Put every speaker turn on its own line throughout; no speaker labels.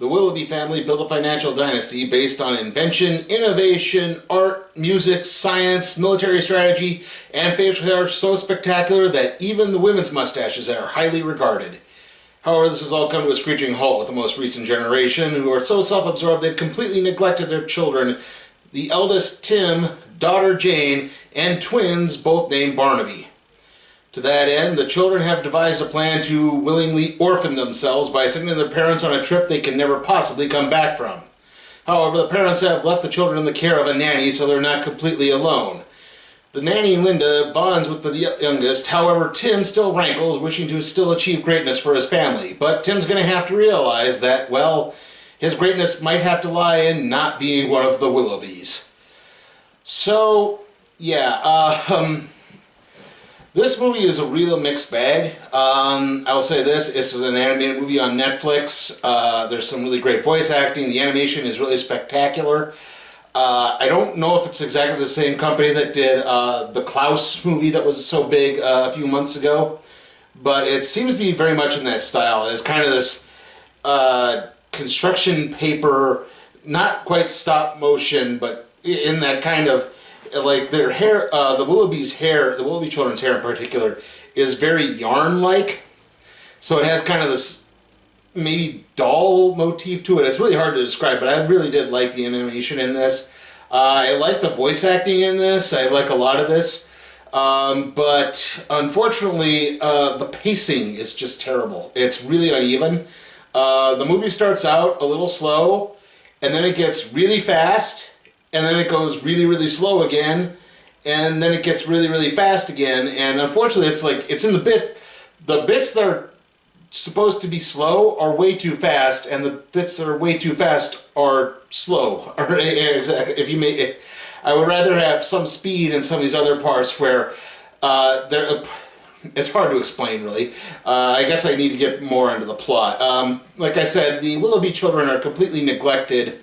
The Willoughby family built a financial dynasty based on invention, innovation, art, music, science, military strategy, and facial hair so spectacular that even the women's mustaches are highly regarded. However, this has all come to a screeching halt with the most recent generation, who are so self-absorbed they've completely neglected their children, the eldest Tim, daughter Jane, and twins, both named Barnaby. To that end, the children have devised a plan to willingly orphan themselves by sending their parents on a trip they can never possibly come back from. However, the parents have left the children in the care of a nanny, so they're not completely alone. The nanny, Linda, bonds with the youngest. However, Tim still rankles, wishing to still achieve greatness for his family. But Tim's going to have to realize that, well, his greatness might have to lie in not being one of the Willoughbys. So, yeah, this movie is a real mixed bag. I'll say this is an animated movie on Netflix. There's some really great voice acting. The animation is really spectacular. I don't know if it's exactly the same company that did the Klaus movie that was so big a few months ago, but it seems to be very much in that style. It's kind of this construction paper, not quite stop motion, but in that kind of, like, their hair, the Willoughby's hair, the Willoughby children's hair in particular, is very yarn-like. So it has kind of this maybe doll motif to it. It's really hard to describe, but I really did like the animation in this. I like the voice acting in this. I like a lot of this. But unfortunately, the pacing is just terrible. It's really uneven. The movie starts out a little slow, and then it gets really fast, and then it goes really, really slow again, and then it gets really, really fast again. And unfortunately, it's like, it's in the bits that are supposed to be slow are way too fast, and the bits that are way too fast are slow. If you may, I would rather have some speed in some of these other parts where it's hard to explain, really. I guess I need to get more into the plot. Like I said, the Willoughby children are completely neglected.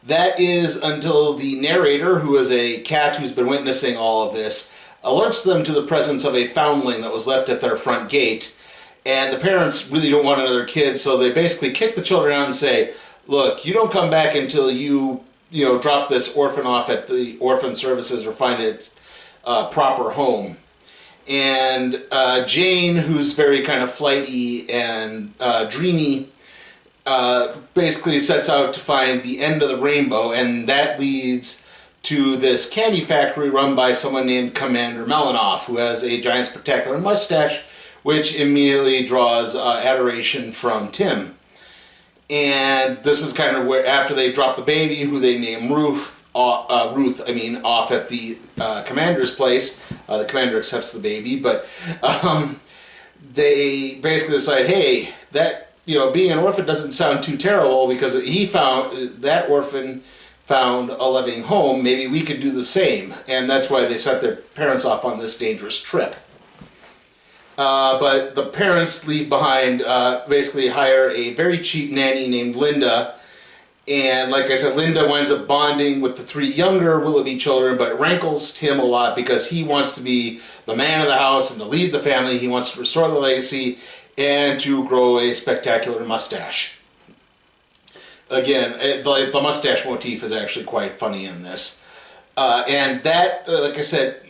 That is until the narrator, who is a cat who's been witnessing all of this, alerts them to the presence of a foundling that was left at their front gate. And the parents really don't want another kid, so they basically kick the children out and say, look, you don't come back until you drop this orphan off at the orphan services or find its proper home. And Jane, who's very kind of flighty and dreamy, basically sets out to find the end of the rainbow, and that leads to this candy factory run by someone named Commander Melanoff, who has a giant spectacular mustache, which immediately draws adoration from Tim. And this is kind of where, after they drop the baby, who they name Ruth, off at the commander's place. The commander accepts the baby, but they basically decide, hey, that, being an orphan doesn't sound too terrible, because that orphan found a loving home. Maybe we could do the same. And that's why they set their parents off on this dangerous trip. But the parents leave behind, basically hire a very cheap nanny named Linda. And like I said, Linda winds up bonding with the three younger Willoughby children, but it rankles Tim a lot because he wants to be the man of the house and to lead the family. He wants to restore the legacy and to grow a spectacular mustache. Again, the mustache motif is actually quite funny in this. And that, like I said,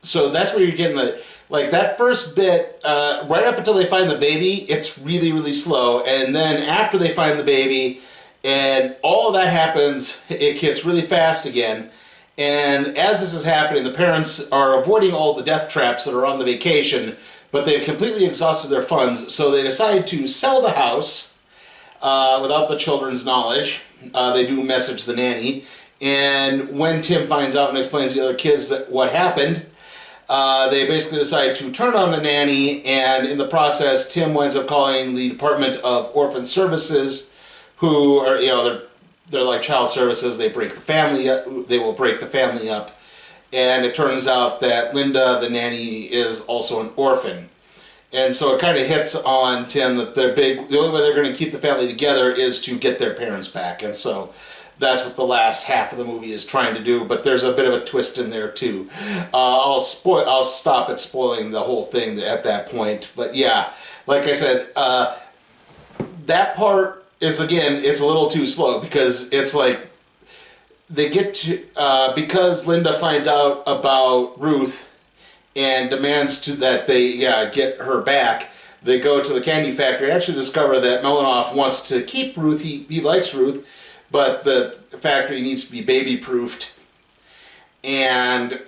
so that's where you're getting the... Like, that first bit, right up until they find the baby, it's really, really slow. And then after they find the baby, and all of that happens, it gets really fast again. And as this is happening, the parents are avoiding all the death traps that are on the vacation, but they've completely exhausted their funds, so they decide to sell the house without the children's knowledge. They do message the nanny. And when Tim finds out and explains to the other kids what happened, they basically decide to turn on the nanny, and in the process, Tim winds up calling the Department of Orphan Services, who are, they're like child services. They break the family up. They will break the family up, and it turns out that Linda, the nanny, is also an orphan. And so it kind of hits on Tim that the only way they're going to keep the family together is to get their parents back, and so that's what the last half of the movie is trying to do, but there's a bit of a twist in there too. I'll stop at spoiling the whole thing at that point. But yeah, like I said, that part is, again, it's a little too slow, because it's like they get to because Linda finds out about Ruth and demands that they get her back. They go to the candy factory and actually discover that Melanoff wants to keep Ruth. He likes Ruth, but the factory needs to be baby-proofed. And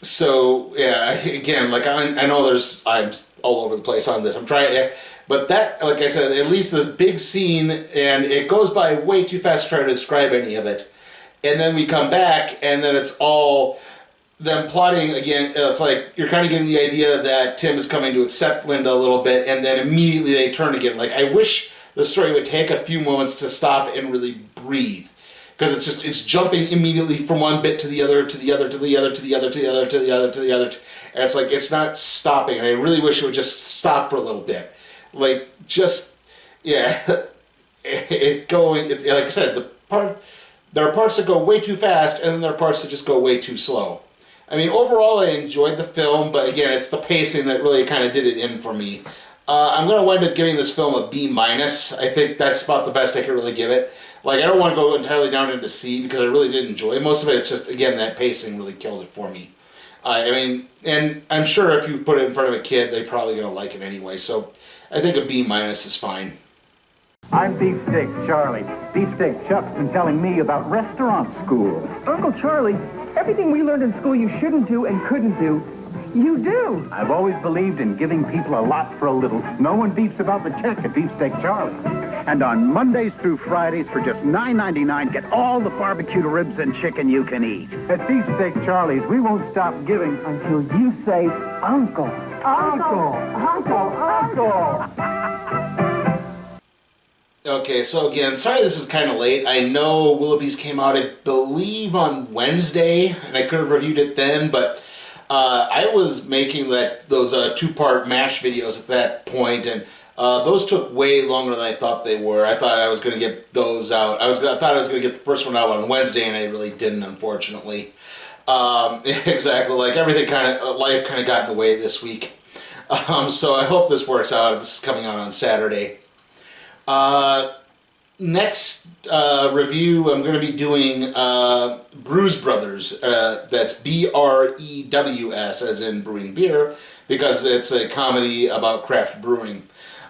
so, yeah, again, like, I know I'm all over the place on this. I'm trying, but that, like I said, at least this big scene, and it goes by way too fast to try to describe any of it. And then we come back, and then it's all them plotting again. It's like you're kind of getting the idea that Tim is coming to accept Linda a little bit, and then immediately they turn again. Like, I wish the story would take a few moments to stop and really breathe, because it's jumping immediately from one bit to the other, to the other, to the other, to the other, to the other, to the other, to the other, and it's like it's not stopping. And I really wish it would just stop for a little bit, like just like I said, there are parts that go way too fast, and then there are parts that just go way too slow. I mean, overall, I enjoyed the film, but again, it's the pacing that really kind of did it in for me. I'm going to wind up giving this film a B-. I think that's about the best I could really give it. Like, I don't want to go entirely down into C, because I really did enjoy it. Most of it, it's just, again, that pacing really killed it for me. I mean, and I'm sure if you put it in front of a kid, they're probably going to like it anyway. So I think a B- is fine.
I'm Beefsteak Charlie. Beefsteak Chuck's been telling me about restaurant school.
Uncle Charlie, everything we learned in school you shouldn't do and couldn't do, you do.
I've always believed in giving people a lot for a little. No one beeps about the check at Beefsteak Charlie. And on Mondays through Fridays for just $9.99, get all the barbecued ribs and chicken you can eat. At Beefsteak Charlie's, we won't stop giving
Until you say, Uncle. Uncle. Uncle. Uncle.
Okay, so again, sorry this is kind of late. I know Willoughbys came out, I believe, on Wednesday, and I could have reviewed it then, but I was making those two-part MASH videos at that point, and those took way longer than I thought they were. I thought I was going to get those out. I thought I was going to get the first one out on Wednesday, and I really didn't, unfortunately. Exactly, like everything life kind of got in the way this week. So I hope this works out. This is coming out on Saturday. Next review, I'm going to be doing Brews Brothers. That's B-R-E-W-S, as in brewing beer, because it's a comedy about craft brewing.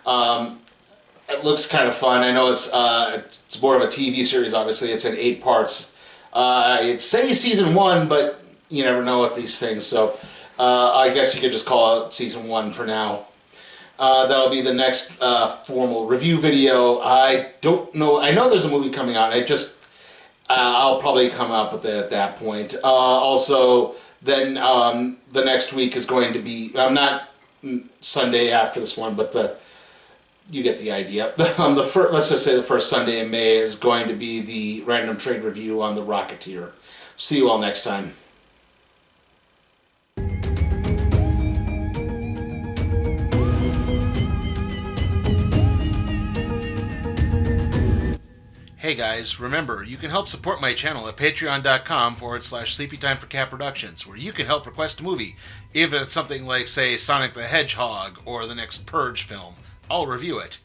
It looks kind of fun. I know it's more of a TV series, obviously. It's in 8 parts. It says season 1, but you never know with these things, so I guess you could just call it season 1 for now. That'll be the next formal review video. I don't know. I know there's a movie coming out. I'll probably come up with it at that point. Also, then the next week is going to be, not Sunday after this one, but you get the idea. Let's just say the first Sunday in May is going to be the random trade review on The Rocketeer. See you all next time. Hey guys, remember, you can help support my channel at patreon.com/sleepytimeforcat productions, where you can help request a movie, even if it's something like, say, Sonic the Hedgehog or the next Purge film. I'll review it.